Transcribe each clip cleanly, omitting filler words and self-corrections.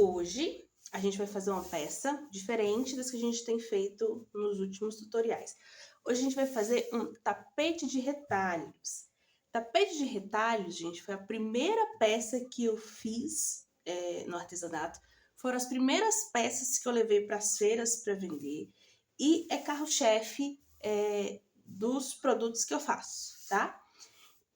Hoje, a gente vai fazer uma peça diferente das que a gente tem feito nos últimos tutoriais. Hoje a gente vai fazer um tapete de retalhos. Tapete de retalhos, gente, foi a primeira peça que eu fiz no artesanato. Foram as primeiras peças que eu levei para as feiras para vender. E é carro-chefe dos produtos que eu faço, tá?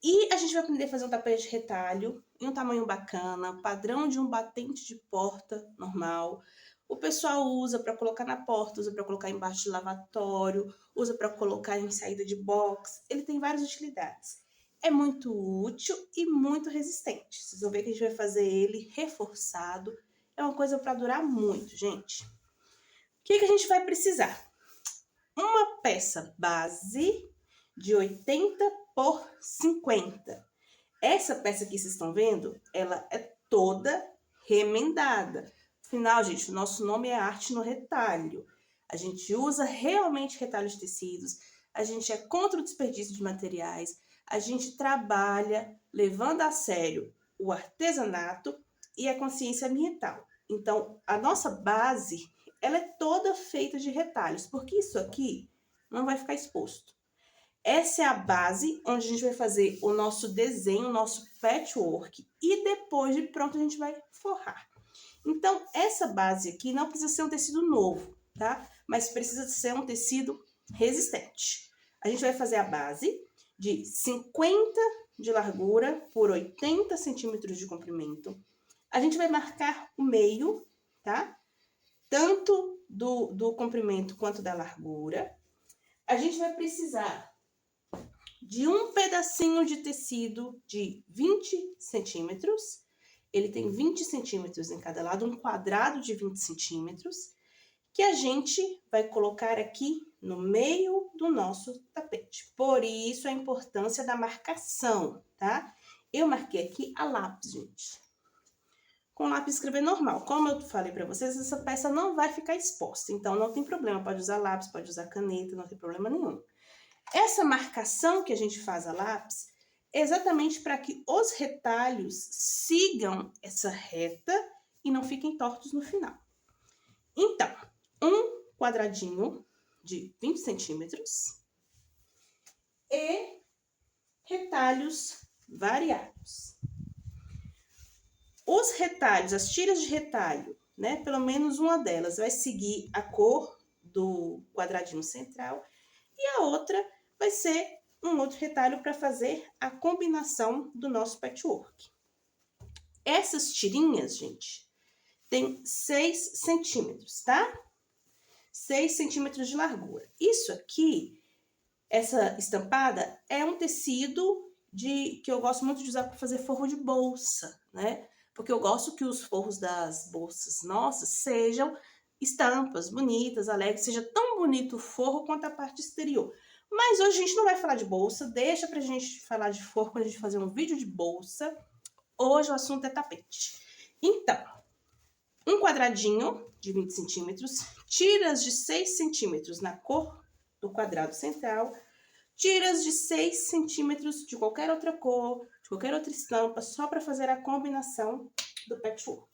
E a gente vai aprender a fazer um tapete de retalho em um tamanho bacana, padrão de um batente de porta normal. O pessoal usa para colocar na porta, usa para colocar embaixo de lavatório, usa para colocar em saída de box. Ele tem várias utilidades. É muito útil e muito resistente. Vocês vão ver que a gente vai fazer ele reforçado. É uma coisa para durar muito, gente. O que a gente vai precisar? Uma peça base de 80 por 50. Essa peça que vocês estão vendo, ela é toda remendada. Afinal, gente, o nosso nome é Arte no Retalho. A gente usa realmente retalhos de tecidos, a gente é contra o desperdício de materiais, a gente trabalha levando a sério o artesanato e a consciência ambiental. Então, a nossa base, ela é toda feita de retalhos, porque isso aqui não vai ficar exposto. Essa é a base onde a gente vai fazer o nosso desenho, o nosso patchwork. E depois de pronto a gente vai forrar. Então, essa base aqui não precisa ser um tecido novo, tá? Mas precisa ser um tecido resistente. A gente vai fazer a base de 50 de largura por 80 centímetros de comprimento. A gente vai marcar o meio, tá? Tanto do comprimento quanto da largura. A gente vai precisar de um pedacinho de tecido de 20 centímetros. Ele tem 20 centímetros em cada lado, um quadrado de 20 centímetros, que a gente vai colocar aqui no meio do nosso tapete. Por isso a importância da marcação, tá? Eu marquei aqui a lápis, gente. Com lápis escrever normal. Como eu falei para vocês, essa peça não vai ficar exposta, então não tem problema. Pode usar lápis, pode usar caneta, não tem problema nenhum. Essa marcação que a gente faz a lápis é exatamente para que os retalhos sigam essa reta e não fiquem tortos no final. Então, um quadradinho de 20 centímetros e retalhos variados. Os retalhos, as tiras de retalho, né? Pelo menos uma delas vai seguir a cor do quadradinho central e a outra vai ser um outro retalho para fazer a combinação do nosso patchwork. Essas tirinhas, gente, tem 6 centímetros, tá? 6 centímetros de largura. Isso aqui, essa estampada, é um tecido que eu gosto muito de usar para fazer forro de bolsa, né? Porque eu gosto que os forros das bolsas nossas sejam estampas bonitas, alegres, seja tão bonito o forro quanto a parte exterior. Mas hoje a gente não vai falar de bolsa, deixa pra gente falar de forro quando a gente fazer um vídeo de bolsa. Hoje o assunto é tapete. Então, um quadradinho de 20 centímetros, tiras de 6 centímetros na cor do quadrado central, tiras de 6 centímetros de qualquer outra cor, de qualquer outra estampa, só para fazer a combinação do patchwork.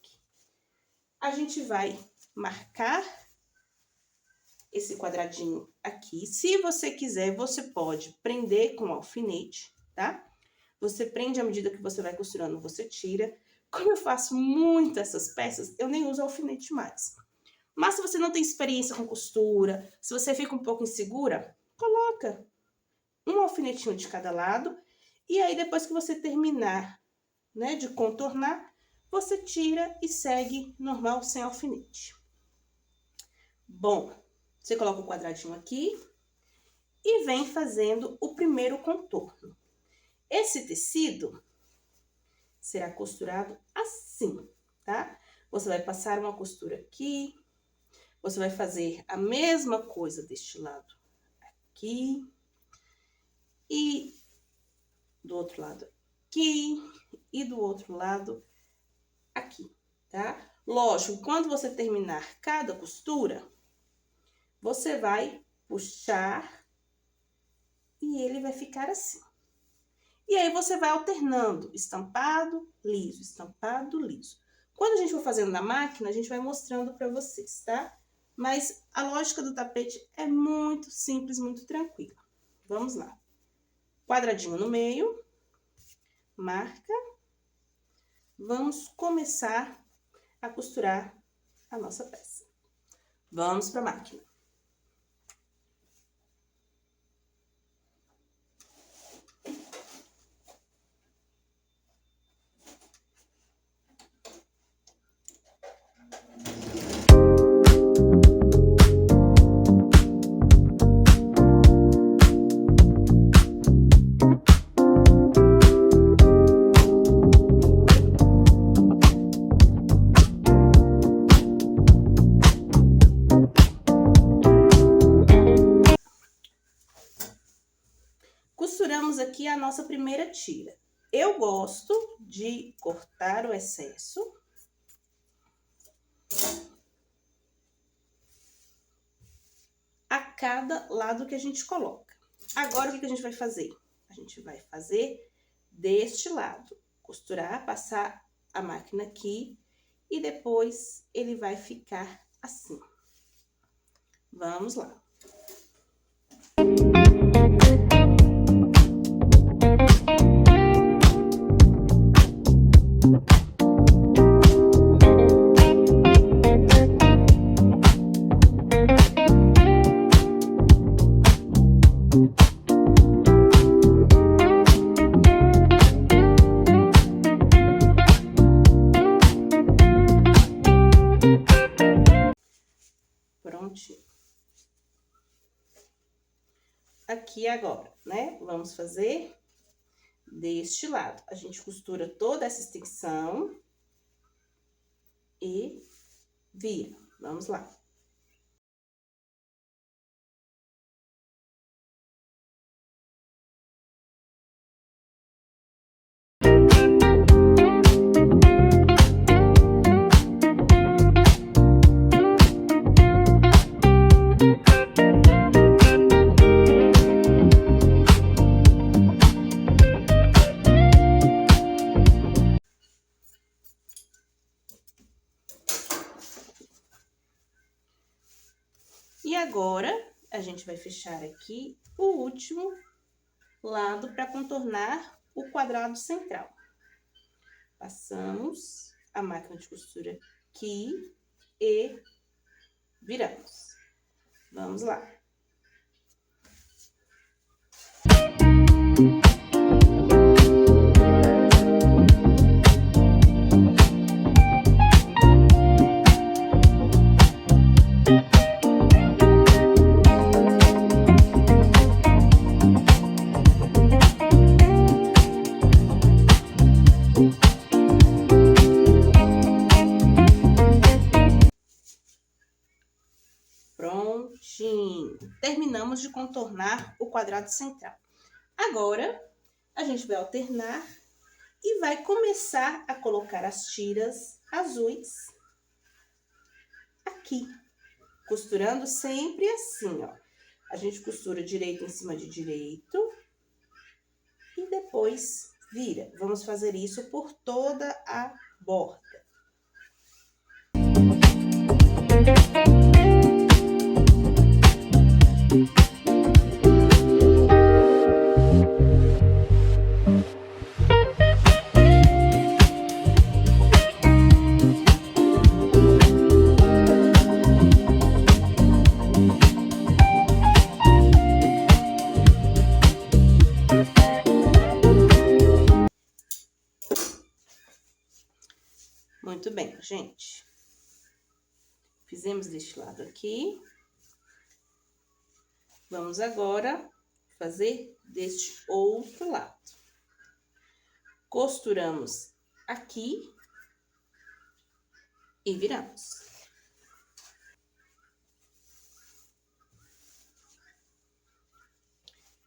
A gente vai marcar esse quadradinho aqui. Se você quiser, você pode prender com alfinete, tá? Você prende à medida que você vai costurando, você tira. Como eu faço muito essas peças, eu nem uso alfinete mais. Mas se você não tem experiência com costura, se você fica um pouco insegura, coloca um alfinetinho de cada lado. E aí, depois que você terminar, né, de contornar, você tira e segue normal, sem alfinete. Bom, você coloca o quadradinho aqui e vem fazendo o primeiro contorno. Esse tecido será costurado assim, tá? Você vai passar uma costura aqui, você vai fazer a mesma coisa deste lado aqui e do outro lado aqui e do outro lado aqui, tá? Lógico, quando você terminar cada costura, você vai puxar e ele vai ficar assim. E aí você vai alternando estampado, liso, estampado, liso. Quando a gente for fazendo na máquina, a gente vai mostrando para vocês, tá? Mas a lógica do tapete é muito simples, muito tranquila. Vamos lá. Quadradinho no meio, marca. Vamos começar a costurar a nossa peça. Vamos para a máquina. Costuramos aqui a nossa primeira tira. Eu gosto de cortar o excesso. A cada lado que a gente coloca. Agora, o que a gente vai fazer? A gente vai fazer deste lado. Costurar, passar a máquina aqui e depois ele vai ficar assim. Vamos lá. Prontinho. Aqui agora, né? Vamos fazer deste lado. A gente costura toda essa extensão e vira. Vamos lá. E agora, a gente vai fechar aqui o último lado para contornar o quadrado central. Passamos a máquina de costura aqui e viramos. Vamos lá. Prontinho. Terminamos de contornar o quadrado central. Agora, a gente vai alternar e vai começar a colocar as tiras azuis aqui. Costurando sempre assim, ó. A gente costura direito em cima de direito e depois vira. Vamos fazer isso por toda a borda. Muito bem, gente. Fizemos deste lado aqui. Vamos agora fazer deste outro lado. Costuramos aqui e viramos.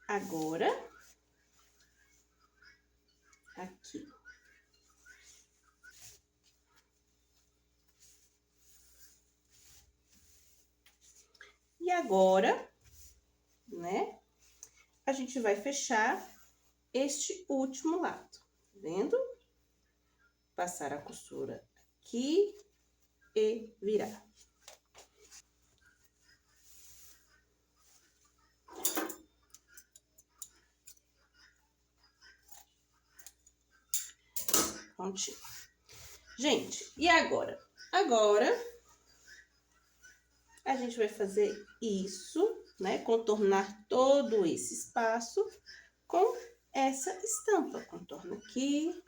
Agora, aqui. E agora, né, a gente vai fechar este último lado, tá vendo? Passar a costura aqui e virar. Prontinho. Gente, e agora? Agora, a gente vai fazer isso, né? Contornar todo esse espaço com essa estampa. Contorna aqui,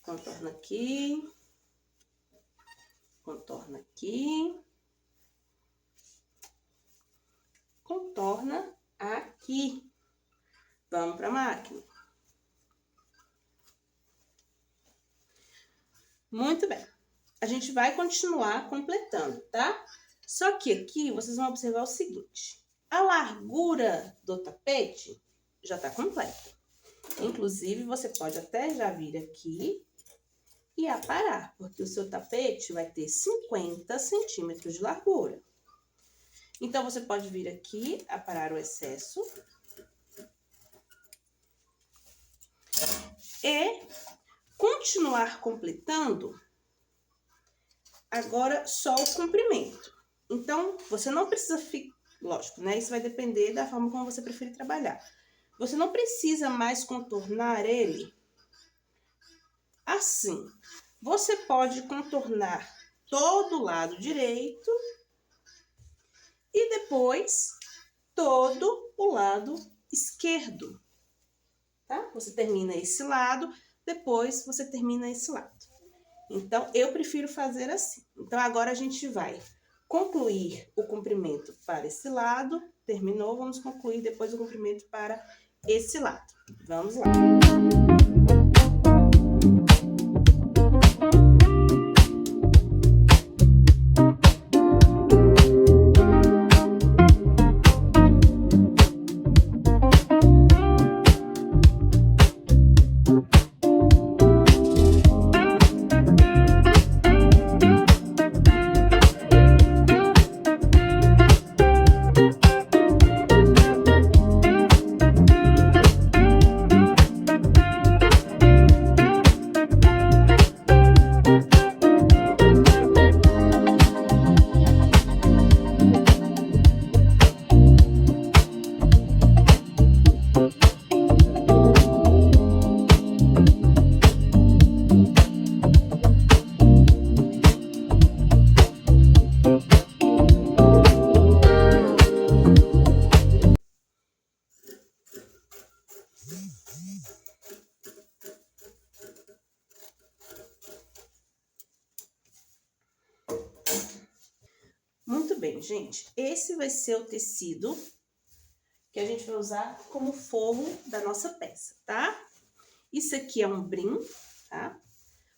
contorna aqui, contorna aqui, contorna aqui. Vamos para a máquina. Muito bem. A gente vai continuar completando, tá? Só que aqui vocês vão observar o seguinte. A largura do tapete já tá completa. Inclusive, você pode até já vir aqui e aparar, porque o seu tapete vai ter 50 centímetros de largura. Então, você pode vir aqui, aparar o excesso. E continuar completando agora só o comprimento. Então, você não precisa ficar... Lógico, né? Isso vai depender da forma como você preferir trabalhar. Você não precisa mais contornar ele assim. Você pode contornar todo o lado direito e depois todo o lado esquerdo, tá? Você termina esse lado, depois você termina esse lado. Então, eu prefiro fazer assim. Então, agora a gente vai concluir o comprimento para esse lado. Terminou, vamos concluir depois o comprimento para esse lado. Vamos lá. Muito bem, gente. Esse vai ser o tecido que a gente vai usar como forro da nossa peça, tá? Isso aqui é um brim, tá?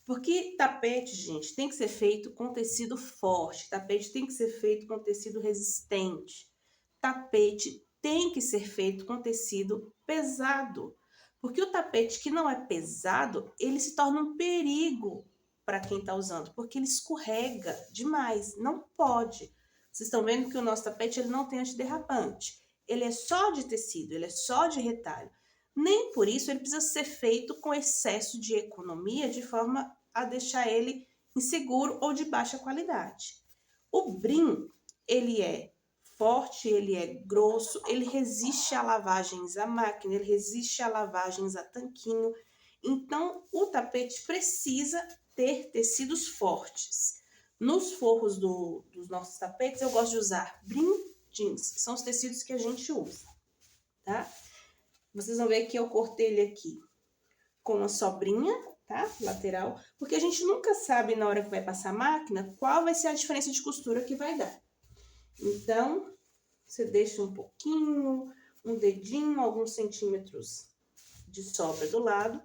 Porque tapete, gente, tem que ser feito com tecido forte. Tapete tem que ser feito com tecido resistente. Tapete tem que ser feito com tecido pesado. Porque o tapete que não é pesado, ele se torna um perigo para quem tá usando. Porque ele escorrega demais. Não pode. Vocês estão vendo que o nosso tapete ele não tem antiderrapante. Ele é só de tecido, ele é só de retalho. Nem por isso ele precisa ser feito com excesso de economia, de forma a deixar ele inseguro ou de baixa qualidade. O brim, ele é forte, ele é grosso, ele resiste a lavagens à máquina, ele resiste a lavagens a tanquinho. Então, o tapete precisa ter tecidos fortes. Nos forros dos nossos tapetes, eu gosto de usar brim jeans, que são os tecidos que a gente usa, tá? Vocês vão ver que eu cortei ele aqui com uma sobrinha, tá? Lateral, porque a gente nunca sabe na hora que vai passar a máquina qual vai ser a diferença de costura que vai dar. Então, você deixa um pouquinho, um dedinho, alguns centímetros de sobra do lado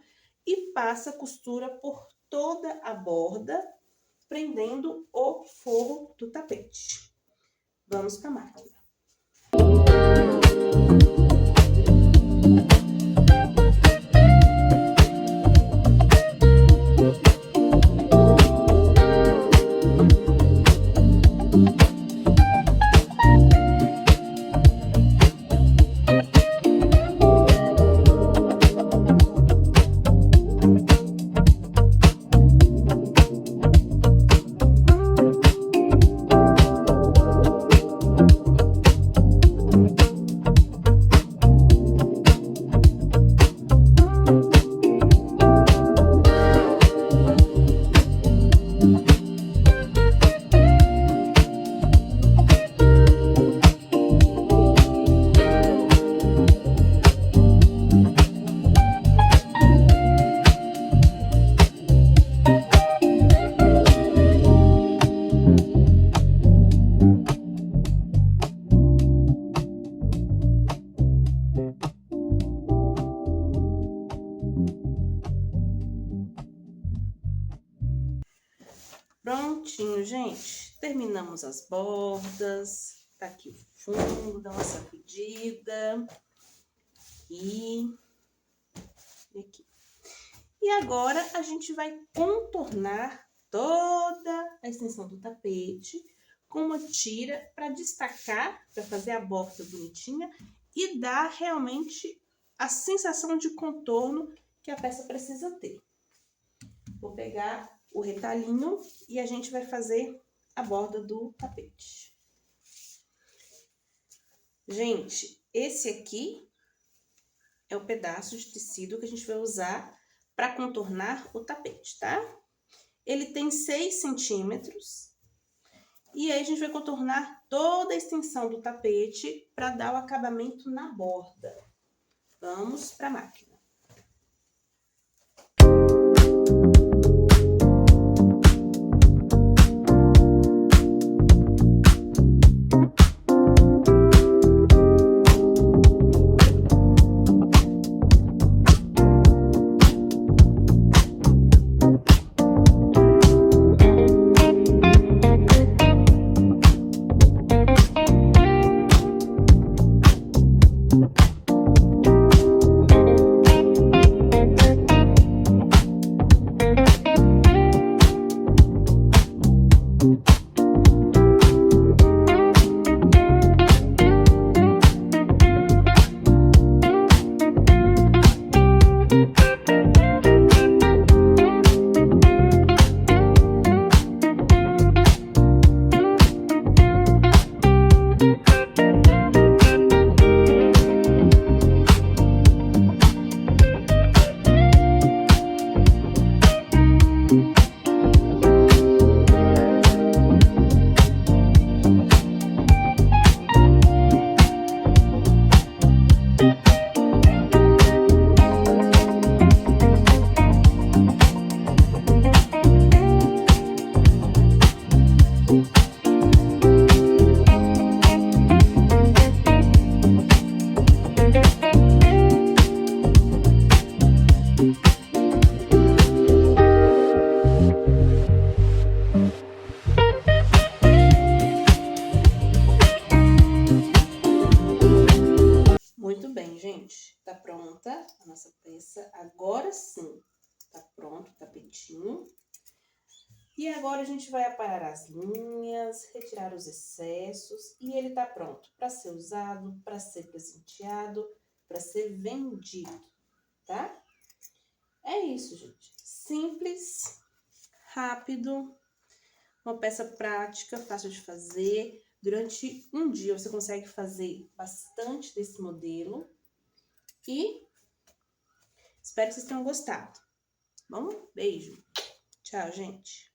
e passa a costura por toda a borda, prendendo o forro do tapete. Vamos para a máquina. Prontinho, gente. Terminamos as bordas. Tá aqui o fundo, dá uma sacudida. E aqui. E agora a gente vai contornar toda a extensão do tapete com uma tira para destacar, para fazer a borda bonitinha e dar realmente a sensação de contorno que a peça precisa ter. Vou pegar o retalhinho e a gente vai fazer a borda do tapete. Gente, esse aqui é o pedaço de tecido que a gente vai usar para contornar o tapete, tá? Ele tem 6 centímetros. E aí a gente vai contornar toda a extensão do tapete para dar o acabamento na borda. Vamos para a máquina. Muito bem, gente. Tá pronta a nossa peça. Agora sim, tá pronto o tapetinho. E agora a gente vai aparar as linhas, retirar os excessos. E ele tá pronto para ser usado, para ser presenteado, para ser vendido, tá? É isso, gente. Simples, rápido, uma peça prática, fácil de fazer. Durante um dia você consegue fazer bastante desse modelo. E espero que vocês tenham gostado. Bom, beijo. Tchau, gente.